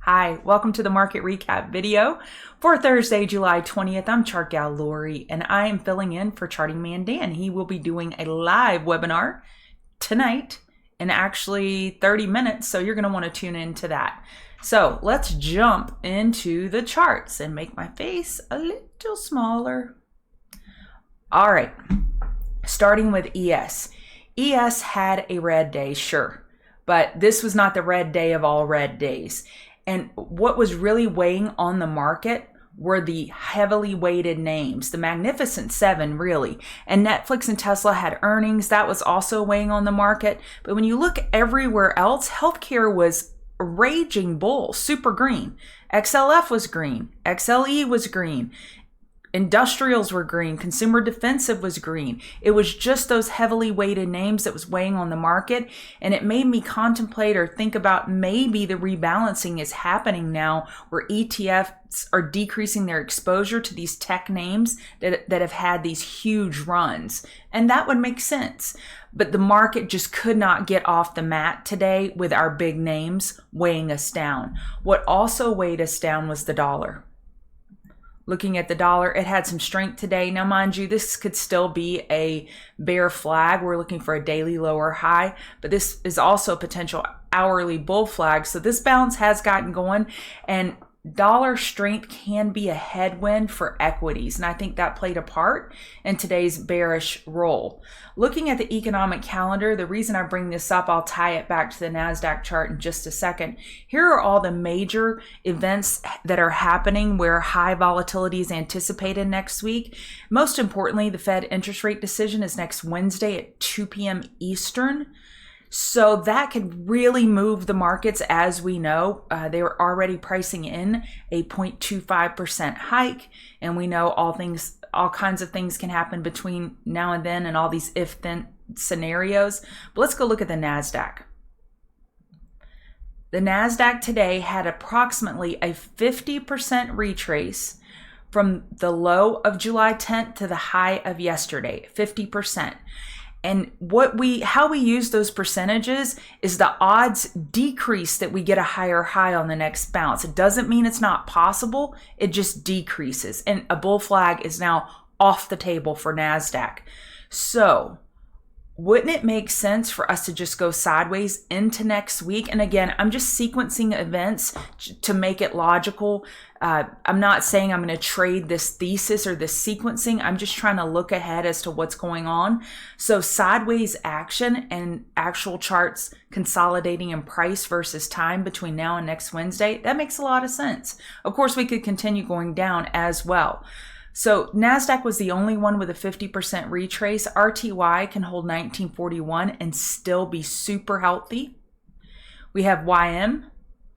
Hi, welcome to the market recap video for Thursday, July 20th. I'm Chart Gal Lori, and I am filling in for Charting Man Dan. He will be doing a live webinar tonight in actually 30 minutes, so you're going to want to tune into that. So let's jump into the charts and make my face a little smaller. All right, starting with ES. ES had a red day, sure, but this was not the red day of all red days. And what was really weighing on the market were the heavily weighted names, the Magnificent Seven, really. And Netflix and Tesla had earnings. That was also weighing on the market. But when you look everywhere else, healthcare was a raging bull, super green. XLF was green. XLE was green. Industrials were green. Consumer defensive was green. It was just those heavily weighted names that was weighing on the market. And it made me contemplate or think about maybe the rebalancing is happening now where ETFs are decreasing their exposure to these tech names that have had these huge runs. And that would make sense. But the market just could not get off the mat today with our big names weighing us down. What also weighed us down was the dollar. Looking at the dollar, it had some strength today. Now, mind you, this could still be a bear flag. We're looking for a daily lower high, but this is also a potential hourly bull flag. So this bounce has gotten going, and dollar strength can be a headwind for equities. And I think that played a part in today's bearish roll. Looking at the economic calendar, the reason I bring this up, I'll tie it back to the NASDAQ chart in just a second. Here are all the major events that are happening where high volatility is anticipated next week. Most importantly, the Fed interest rate decision is next Wednesday at 2 p.m. Eastern. So that could really move the markets. As we know, they were already pricing in a 0.25% hike, and we know all kinds of things can happen between now and then, and all these if-then scenarios. But let's go look at the NASDAQ. The NASDAQ today had approximately a 50% retrace from the low of July 10th to the high of yesterday, 50%. And how we use those percentages is the odds decrease that we get a higher high on the next bounce. It doesn't mean it's not possible. It just decreases. And a bull flag is now off the table for NASDAQ. So wouldn't it make sense for us to just go sideways into next week? And again, I'm just sequencing events to make it logical. I'm not saying I'm going to trade this thesis or this sequencing. I'm just trying to look ahead as to what's going on. So sideways action and actual charts consolidating in price versus time between now and next Wednesday, that makes a lot of sense. Of course, we could continue going down as well. So NASDAQ was the only one with a 50% retrace. RTY can hold 1941 and still be super healthy. We have YM.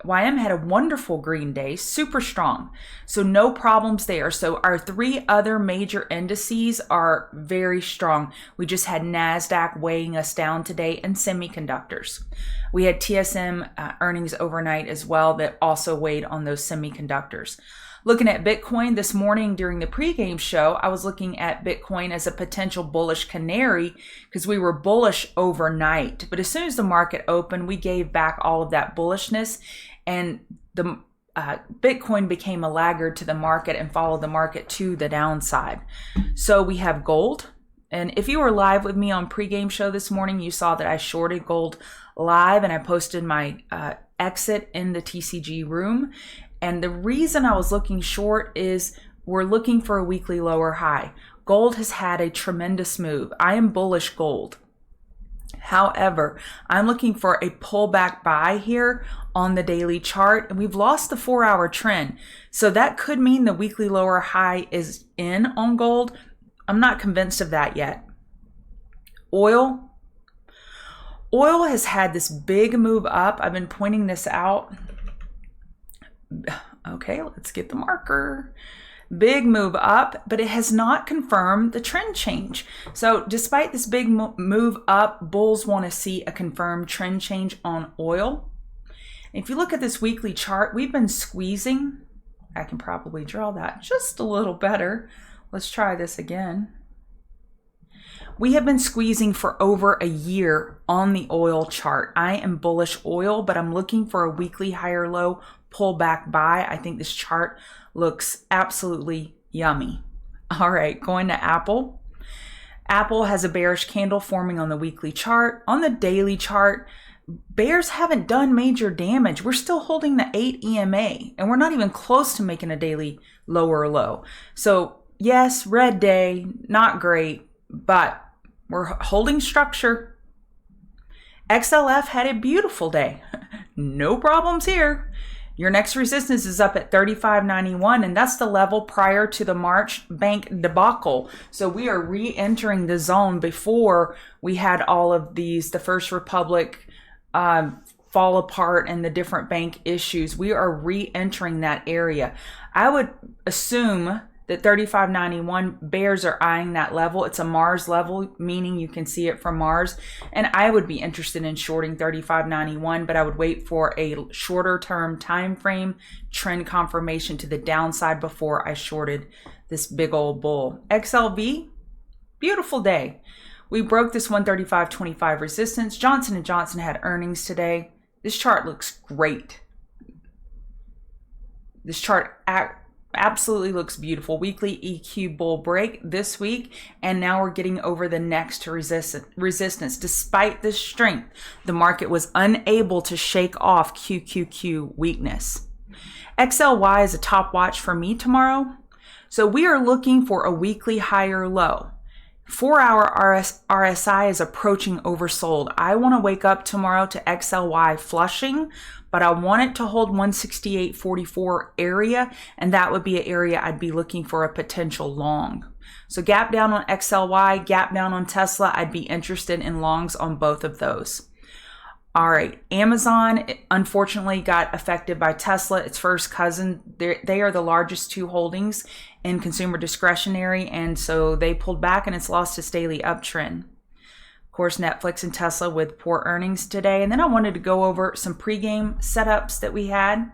YM had a wonderful green day, super strong. So no problems there. So our three other major indices are very strong. We just had NASDAQ weighing us down today, and semiconductors. We had TSM earnings overnight as well that also weighed on those semiconductors. Looking at Bitcoin this morning during the pregame show, I was looking at Bitcoin as a potential bullish canary because we were bullish overnight. But as soon as the market opened, we gave back all of that bullishness, and the Bitcoin became a laggard to the market and followed the market to the downside. So we have gold. And if you were live with me on pregame show this morning, you saw that I shorted gold live, and I posted my exit in the TCG room. And the reason I was looking short is we're looking for a weekly lower high. Gold has had a tremendous move. I am bullish gold. However, I'm looking for a pullback buy here on the daily chart, and we've lost the 4-hour trend. So that could mean the weekly lower high is in on gold. I'm not convinced of that yet. Oil has had this big move up. I've been pointing this out. Okay, let's get the marker. Big move up, but it has not confirmed the trend change. So despite this big move up, bulls want to see a confirmed trend change on oil. If you look at this weekly chart, we've been squeezing. I can probably draw that just a little better. Let's try this again. We have been squeezing for over a year on the oil chart. I am bullish oil, but I'm looking for a weekly higher low pullback buy. I think this chart looks absolutely yummy. All right, going to Apple. Apple has a bearish candle forming on the weekly chart. On the daily chart, bears haven't done major damage. We're still holding the 8 EMA, and we're not even close to making a daily lower low. So yes, red day, not great, but we're holding structure. XLF had a beautiful day. No problems here. Your next resistance is up at 35.91, and that's the level prior to the March bank debacle. So we are re-entering the zone before we had all of these, the First Republic fall apart and the different bank issues. We are re-entering that area. I would assume that 35.91 bears are eyeing that level. It's a Mars level, meaning you can see it from Mars. And I would be interested in shorting 35.91, but I would wait for a shorter term time frame trend confirmation to the downside before I shorted this big old bull. XLV, beautiful day. We broke this 135.25 resistance. Johnson & Johnson had earnings today. This chart looks great. This chart absolutely looks beautiful. Weekly EQ bull break this week, and now we're getting over the next resistance. Despite this strength, the market was unable to shake off QQQ weakness. XLY is a top watch for me tomorrow. So we are looking for a weekly higher low. 4-hour RSI is approaching oversold. I want to wake up tomorrow to XLY flushing, but I want it to hold 168.44 area, and that would be an area I'd be looking for a potential long. So gap down on XLY, gap down on Tesla. I'd be interested in longs on both of those. All right, Amazon unfortunately got affected by Tesla, its first cousin. They are the largest two holdings in consumer discretionary, and so they pulled back and it's lost its daily uptrend. Of course, Netflix and Tesla with poor earnings today. And then I wanted to go over some pregame setups that we had.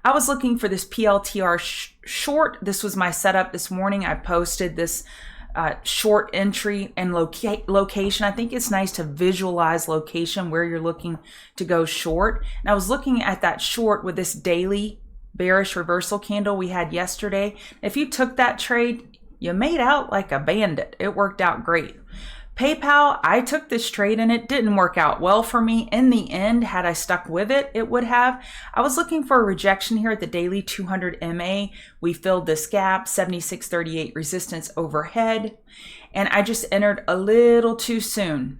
I was looking for this PLTR short. This was my setup this morning. I posted this short entry and location. I think it's nice to visualize location where you're looking to go short. And I was looking at that short with this daily bearish reversal candle we had yesterday. If you took that trade, you made out like a bandit. It worked out great. PayPal, I took this trade and it didn't work out well for me. In the end, had I stuck with it, it would have. I was looking for a rejection here at the daily 200 MA. We filled this gap, 76.38 resistance overhead, and I just entered a little too soon.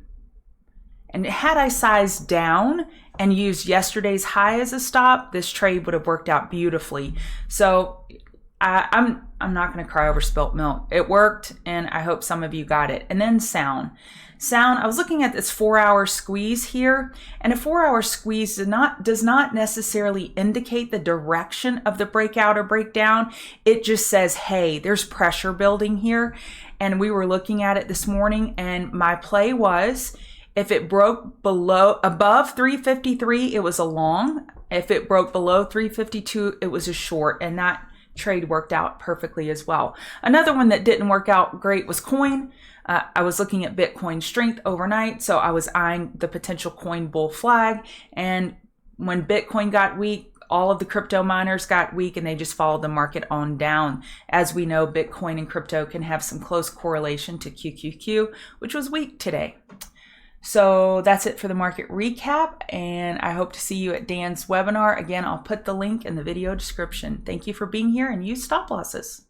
And had I sized down and used yesterday's high as a stop, this trade would have worked out beautifully. So I'm not going to cry over spilt milk. It worked, and I hope some of you got it. And then Sound, I was looking at this 4-hour squeeze here, and a 4-hour squeeze does not necessarily indicate the direction of the breakout or breakdown. It just says, hey, there's pressure building here. And we were looking at it this morning, and my play was, if it broke above 353, it was a long. If it broke below 352, it was a short, and that trade worked out perfectly as well. Another one that didn't work out great was coin. I was looking at Bitcoin strength overnight, so I was eyeing the potential coin bull flag. And when Bitcoin got weak, all of the crypto miners got weak, and they just followed the market on down. As we know, Bitcoin and crypto can have some close correlation to QQQ, which was weak today. So that's it for the market recap, and I hope to see you at Dan's webinar. Again, I'll put the link in the video description. Thank you for being here, and use stop losses.